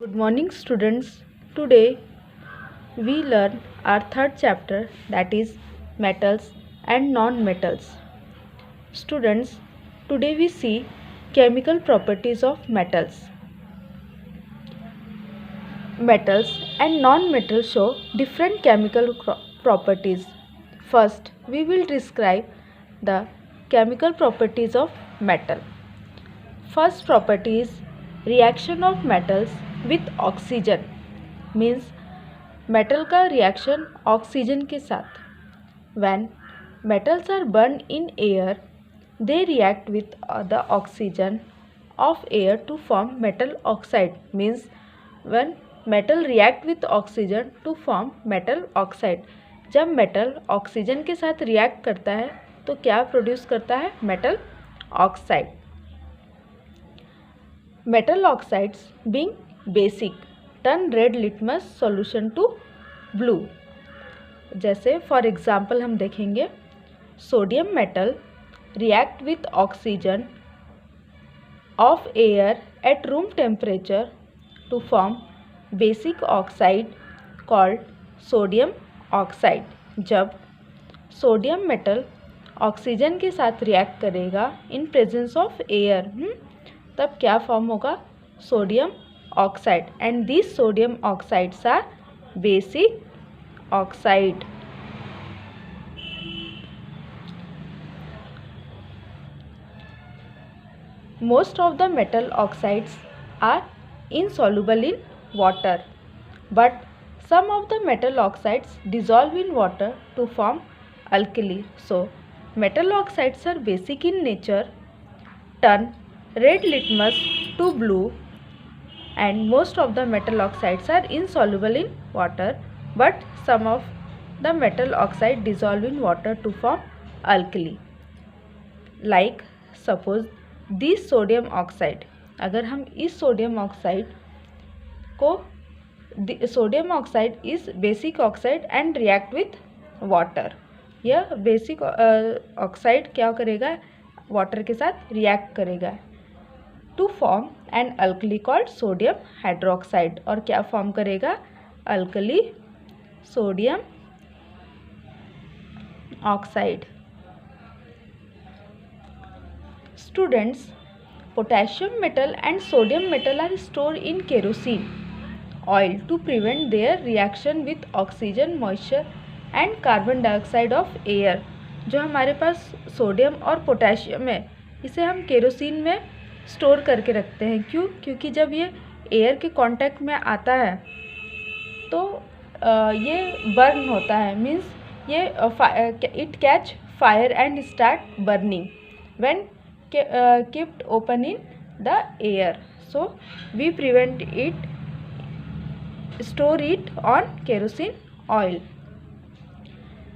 Good morning, students. Today we learn our third chapter, that is metals and non-metals. Students, today we see chemical properties of metals. Metals and non-metals show different chemical properties. First, we will describe the chemical properties of metal. First property is reaction of metals with oxygen, means metal का reaction oxygen के साथ. When metals are burned in air, they react with the oxygen of air to form metal oxide, means when metal react with oxygen to form metal oxide. जब metal oxygen के साथ react करता है तो क्या produce करता है? metal oxide. Metal oxides being basic turn red litmus solution to blue. जैसे फॉर एग्जाम्पल हम देखेंगे sodium metal react with oxygen of air at room temperature to form basic oxide called sodium oxide. जब sodium metal oxygen के साथ react करेगा in presence of air, तब क्या form होगा? Sodium oxide. And this sodium oxides are basic oxide. Most of the metal oxides are insoluble in water, but some of the metal oxides dissolve in water to form alkali. So, metal oxides are basic in nature, turn red litmus to blue, and most of the metal oxides are insoluble in water, but some of the metal oxide dissolve in water to form alkali. Like suppose this sodium oxide, अगर हम इस sodium oxide को, sodium oxide is basic oxide and react with water. यह basic oxide क्या करेगा? Water के साथ react करेगा to form an alkali called sodium hydroxide. और क्या फॉर्म करेगा? Alkali sodium oxide. Students, potassium metal and sodium metal are stored in kerosene oil to prevent their reaction with oxygen, moisture and carbon dioxide of air. जो हमारे पास sodium और potassium है, इसे हम kerosene में स्टोर करके रखते हैं. क्यों? क्योंकि जब ये एयर के कांटेक्ट में आता है तो ये बर्न होता है, मीन्स ये it catch fire and start burning when kept open in the air. So we prevent it, store it on kerosene oil.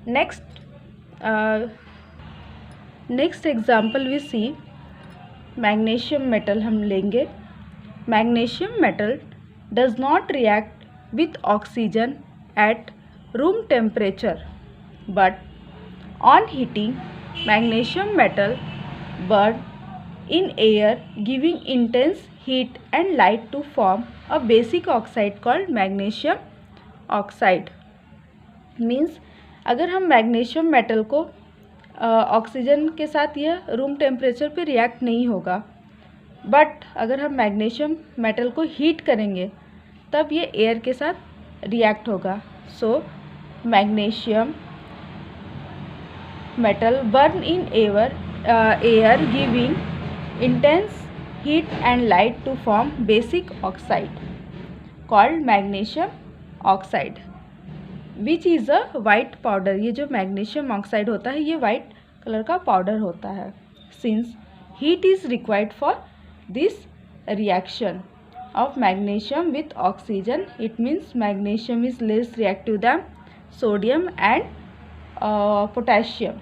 Next example we see magnesium metal. हम लेंगे magnesium metal does not react with oxygen at room temperature, but on heating magnesium metal burn in air giving intense heat and light to form a basic oxide called magnesium oxide. Means अगर हम magnesium metal को oxygen के साथ यह room temperature पे react नहीं होगा, but अगर हम मैग्नीशियम मेटल को हीट करेंगे तब ये एयर के साथ रिएक्ट होगा. सो magnesium metal burn in air giving intense heat and light to form basic oxide called magnesium oxide, which is a white powder. ये जो magnesium oxide होता है ये white कलर का पाउडर होता है. Since heat is required for this reaction of magnesium with oxygen, it means magnesium is less reactive than sodium and potassium.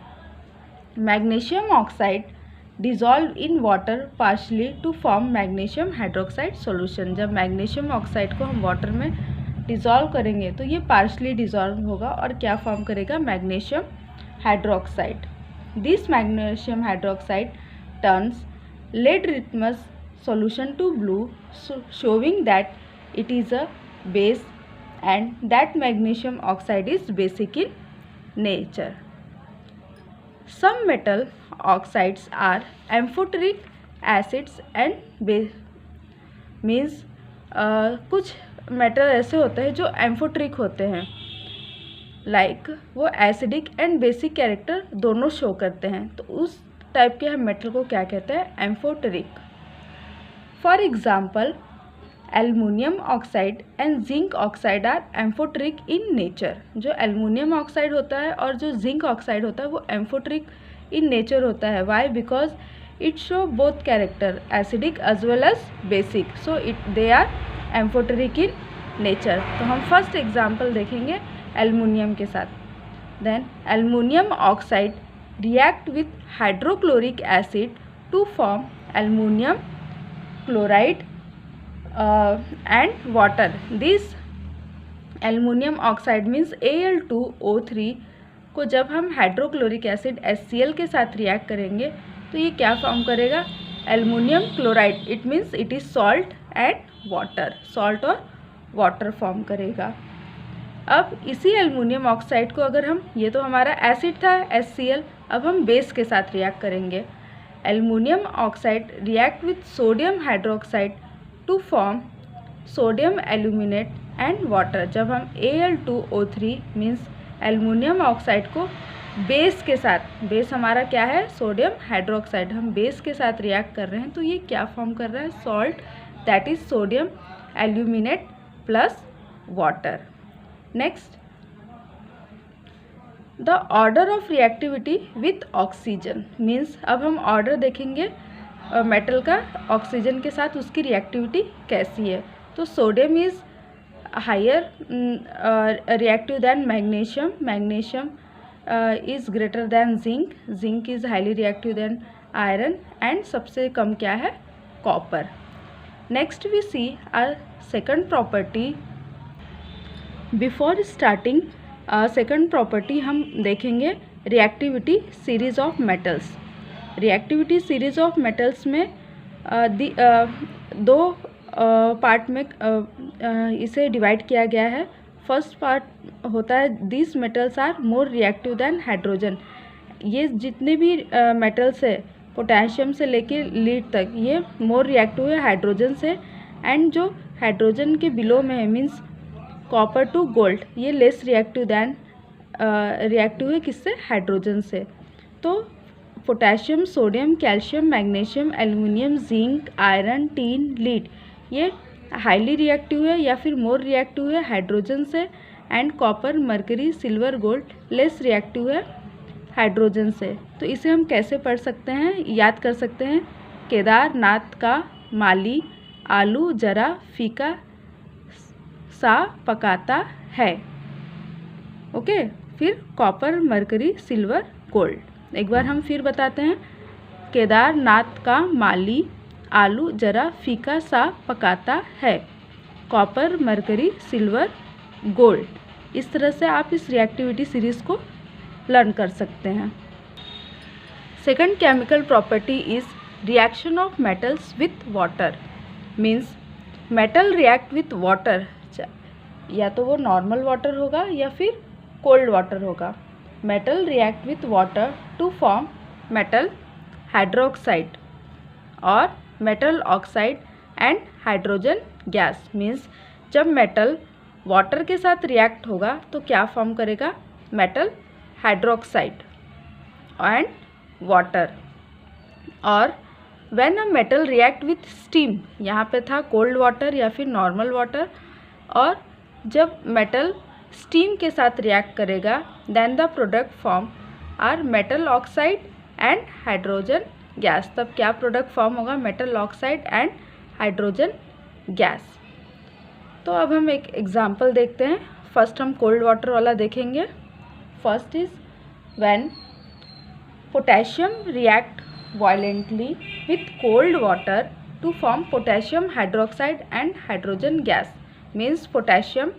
Magnesium oxide dissolve in water partially to form magnesium hydroxide solution. जब magnesium oxide को हम water में dissolve करेंगे तो ये partially dissolve होगा और क्या form करेगा? magnesium hydroxide. This magnesium hydroxide turns lead litmus solution to blue, showing that it is a base and that magnesium oxide is basic in nature. Some metal oxides are amphoteric acids and base means कुछ metal ऐसे होते हैं जो amphoteric होते हैं, like वो acidic and basic character दोनों show करते हैं, तो उस टाइप के हम मेटल को क्या कहते हैं, amphoteric. For example aluminium oxide and zinc oxide are amphoteric in nature. जो एल्युमिनियम ऑक्साइड होता है और जो जिंक ऑक्साइड होता है वो एम्फोटेरिक इन नेचर होता है. Why? Because it show both character acidic as well as basic, so they are amphoteric in nature. तो हम फर्स्ट एग्जाम्पल देखेंगे एल्युमिनियम के साथ. Then aluminium oxide react with hydrochloric acid to form aluminum chloride and water. This aluminum oxide means Al2O3 को जब हम hydrochloric acid HCl के साथ रिएक्ट करेंगे तो ये क्या फॉर्म करेगा, aluminium chloride. It means it is salt and water, salt और वाटर फॉर्म करेगा. अब इसी एल्युमिनियम ऑक्साइड को अगर हम, ये तो हमारा एसिड था HCl, अब हम बेस के साथ रिएक्ट करेंगे. Aluminium oxide react with sodium hydroxide to form sodium aluminate and water. जब हम Al2O3 मीन्स एल्युमिनियम ऑक्साइड को बेस के साथ, बेस हमारा क्या है, सोडियम हाइड्रोक्साइड, हम बेस के साथ रिएक्ट कर रहे हैं तो ये क्या फॉर्म कर रहा है, salt, that is sodium aluminate plus water. Next, the order of reactivity with oxygen means अब हम ऑर्डर देखेंगे मेटल का ऑक्सीजन के साथ उसकी रिएक्टिविटी कैसी है. तो sodium is higher reactive than magnesium, magnesium is greater than zinc, zinc is highly reactive than iron and सबसे कम क्या है, copper. Next we see are second property. Before starting second property हम देखेंगे reactivity series of metals. Reactivity series of metals में दो part में इसे डिवाइड किया गया है. फर्स्ट पार्ट होता है this metals are more reactive than hydrogen. ये जितने भी मेटल्स है पोटेशियम से लेके लीड तक ये मोर रिएक्टिव है हाइड्रोजन से, एंड जो हाइड्रोजन के बिलो में है मीन्स कॉपर टू गोल्ड, ये लेस रिएक्टिव दैन रिएक्टिव है किससे, हाइड्रोजन से. तो potassium, sodium, calcium, magnesium, aluminium, zinc, iron, tin, lead ये हाईली रिएक्टिव है या फिर मोर रिएक्टिव है हाइड्रोजन से, and copper, mercury, silver, gold less reactive है हाइड्रोजन से. तो इसे हम कैसे पढ़ सकते हैं, याद कर सकते हैं, केदारनाथ का माली आलू जरा फीका सा पकाता है. ओके, फिर कॉपर, मरकरी, सिल्वर, गोल्ड. एक बार हम फिर बताते हैं, केदारनाथ का माली आलू जरा फीका सा पकाता है, कॉपर, मरकरी, सिल्वर, गोल्ड. इस तरह से आप इस रिएक्टिविटी सीरीज को लर्न कर सकते हैं. Second chemical property is reaction of metals with water. Means metal react with water, या तो वो नॉर्मल वाटर होगा या फिर कोल्ड वाटर होगा. Metal react with water to form metal hydroxide और metal oxide and hydrogen gas. Means जब metal water के साथ रिएक्ट होगा तो क्या फॉर्म करेगा, मेटल हाइड्रोक्साइड एंड वाटर. और when a metal react with steam, यहाँ पे था कोल्ड वाटर या फिर नॉर्मल वाटर, और जब मेटल स्टीम के साथ रिएक्ट करेगा then the product form are metal oxide and hydrogen gas. तब क्या प्रोडक्ट फॉर्म होगा, metal oxide and hydrogen gas. तो अब हम एक एग्जांपल देखते हैं. फर्स्ट हम कोल्ड वाटर वाला देखेंगे. First is when potassium react violently with cold water to form potassium hydroxide and hydrogen gas. Means potassium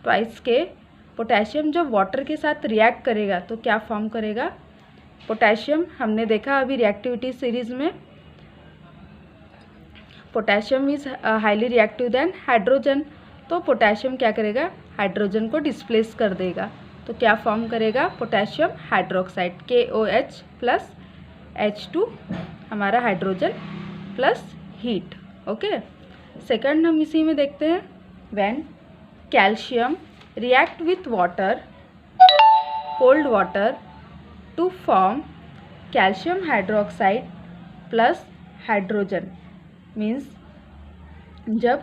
twice के पोटेशियम जब वाटर के साथ रिएक्ट करेगा तो क्या फॉर्म करेगा, पोटेशियम. हमने देखा अभी रिएक्टिविटी सीरीज में potassium is highly reactive then hydrogen, तो पोटेशियम क्या करेगा, हाइड्रोजन को डिस्प्लेस कर देगा, तो क्या फॉर्म करेगा, potassium hydroxide, KOH plus H2 हमारा hydrogen plus heat. Okay, second हम इसी में देखते हैं, when calcium react with water, cold water to form calcium hydroxide plus hydrogen, means जब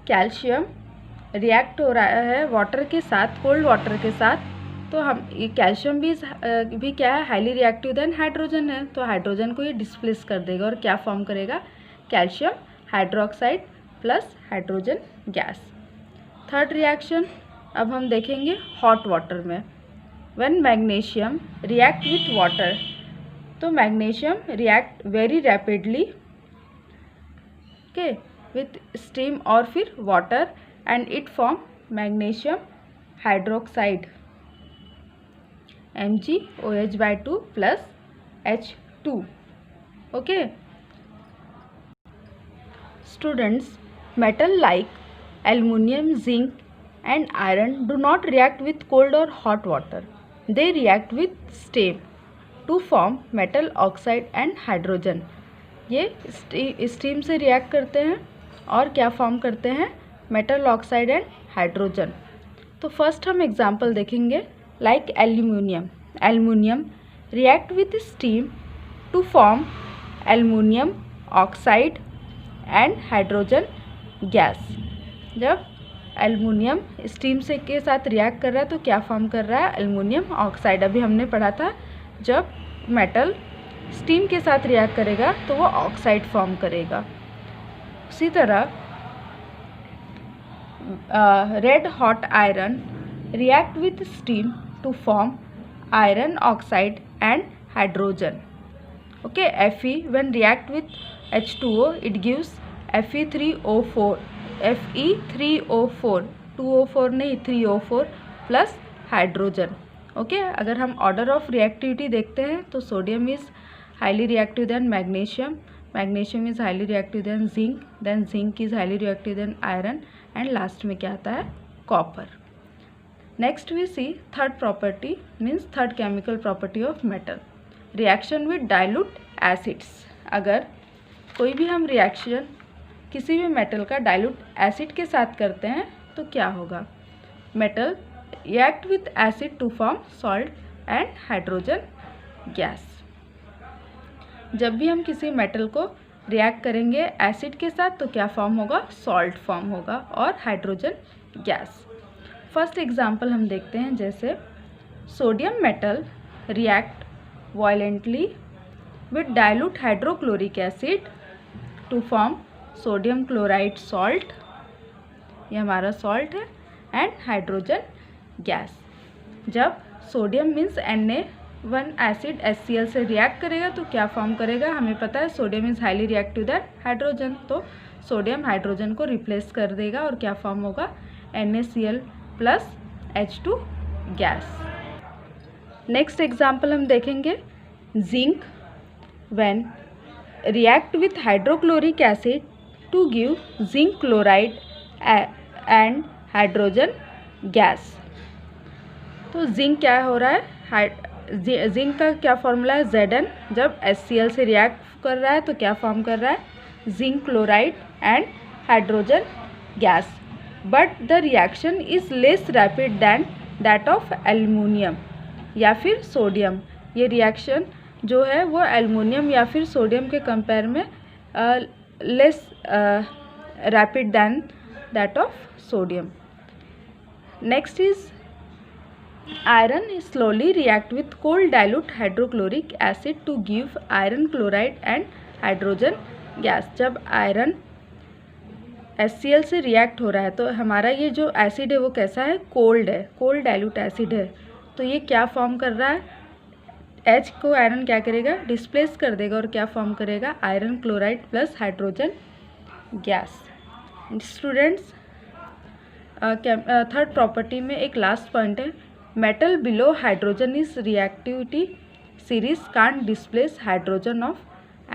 कैल्शियम रिएक्ट हो रहा है वाटर के साथ, कोल्ड वाटर के साथ, तो हम ये कैल्शियम भी क्या है, हाईली रिएक्टिव देन हाइड्रोजन है, तो हाइड्रोजन को ये डिस्प्लेस कर देगा और क्या फॉर्म करेगा, calcium hydroxide plus hydrogen gas. Third reaction अब हम देखेंगे हॉट वाटर में, when magnesium react with water, तो magnesium react very rapidly okay with steam और फिर water and it form magnesium hydroxide MgOH/2 plus H2। Okay students, metal like aluminum, zinc and iron do not react with cold or hot water. They react with steam to form metal oxide and hydrogen. ये steam से react करते हैं और क्या form करते हैं, metal oxide and hydrogen. तो first हम एग्जांपल देखेंगे, like aluminium, aluminium react with steam to form aluminium oxide and hydrogen gas. जब एल्युमिनियम स्टीम से के साथ रिएक्ट कर रहा है तो क्या फॉर्म कर रहा है, एल्युमिनियम ऑक्साइड। अभी हमने पढ़ा था जब मेटल स्टीम के साथ रिएक्ट करेगा तो वो ऑक्साइड फॉर्म करेगा। उसी तरह red hot iron react with steam to form iron oxide and hydrogen. Okay, Fe when react with H2O it gives Fe3O4, Fe3O4, 2O4 नहीं 3O4 प्लस हाइड्रोजन। ओके, अगर हम ऑर्डर ऑफ रिएक्टिविटी देखते हैं तो sodium is highly reactive than magnesium, magnesium is highly reactive than zinc is highly reactive than iron and last में क्या आता है, copper. Next we see third property, means third chemical property of metal, reaction with dilute acids. अगर कोई भी हम reaction किसी भी मेटल का डाइल्यूट एसिड के साथ करते हैं तो क्या होगा, metal react with acid to form salt and hydrogen gas. जब भी हम किसी मेटल को रिएक्ट करेंगे एसिड के साथ तो क्या फॉर्म होगा, सॉल्ट फॉर्म होगा और हाइड्रोजन गैस। फर्स्ट एग्जांपल हम देखते हैं, जैसे sodium metal react violently with dilute hydrochloric acid to form sodium chloride salt, ये हमारा सॉल्ट है, एंड हाइड्रोजन गैस। जब sodium means Na1 acid HCl से रिएक्ट करेगा तो क्या फॉर्म करेगा, हमें पता है sodium is highly reactive that hydrogen, तो सोडियम हाइड्रोजन को रिप्लेस कर देगा और क्या फॉर्म होगा, NaCl plus H2 gas. Next example हम देखेंगे, zinc when react with hydrochloric acid to give zinc chloride and hydrogen gas. तो जिंक क्या हो रहा है, जिंक का क्या फॉर्मूला है, Zn। जब HCl से रिएक्ट कर रहा है तो क्या फॉर्म कर रहा है, zinc chloride and hydrogen gas, but the reaction is less rapid than that of aluminium या फिर सोडियम। ये रिएक्शन जो है वो एल्युमिनियम या फिर सोडियम के कंपेयर में less rapid than that of sodium. Next is iron slowly react with cold dilute hydrochloric acid to give iron chloride and hydrogen gas। जब आयरन HCl से रिएक्ट हो रहा है तो हमारा ये जो एसिड है वो कैसा है, कोल्ड है, कोल्ड डाइल्यूट एसिड है, तो ये क्या फॉर्म कर रहा है, H को आयरन क्या करेगा, डिस्प्लेस कर देगा और क्या फॉर्म करेगा, iron chloride plus hydrogen gas. Students, third property में एक लास्ट पॉइंट है, metal below hydrogen is reactivity series can't displace hydrogen of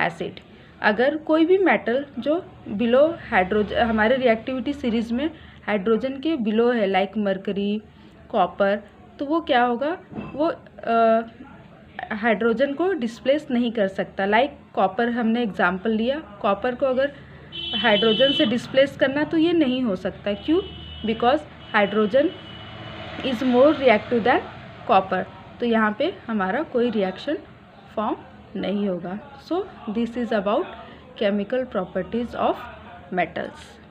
acid। अगर कोई भी मेटल जो बिलो हाइड्रोजन, हमारे रिएक्टिविटी सीरीज में हाइड्रोजन के बिलो है, लाइक मरकरी, कॉपर, तो वो क्या होगा, वो हाइड्रोजन को डिस्प्लेस नहीं कर सकता। लाइक कॉपर हमने एग्जांपल लिया, कॉपर को अगर हाइड्रोजन से डिस्प्लेस करना तो ये नहीं हो सकता। क्यों? Because hydrogen is more reactive than copper, तो यहाँ पे हमारा कोई रिएक्शन फॉर्म नहीं होगा। So this is about chemical properties of metals.